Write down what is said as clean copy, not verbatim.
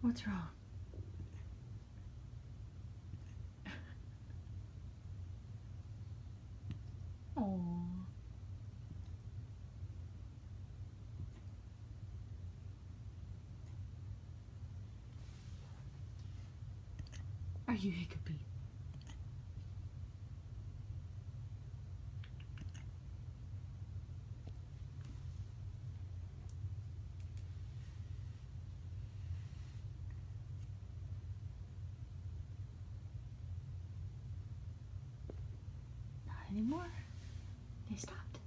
What's wrong? Oh. Are you Hiccupy? Not anymore. They stopped.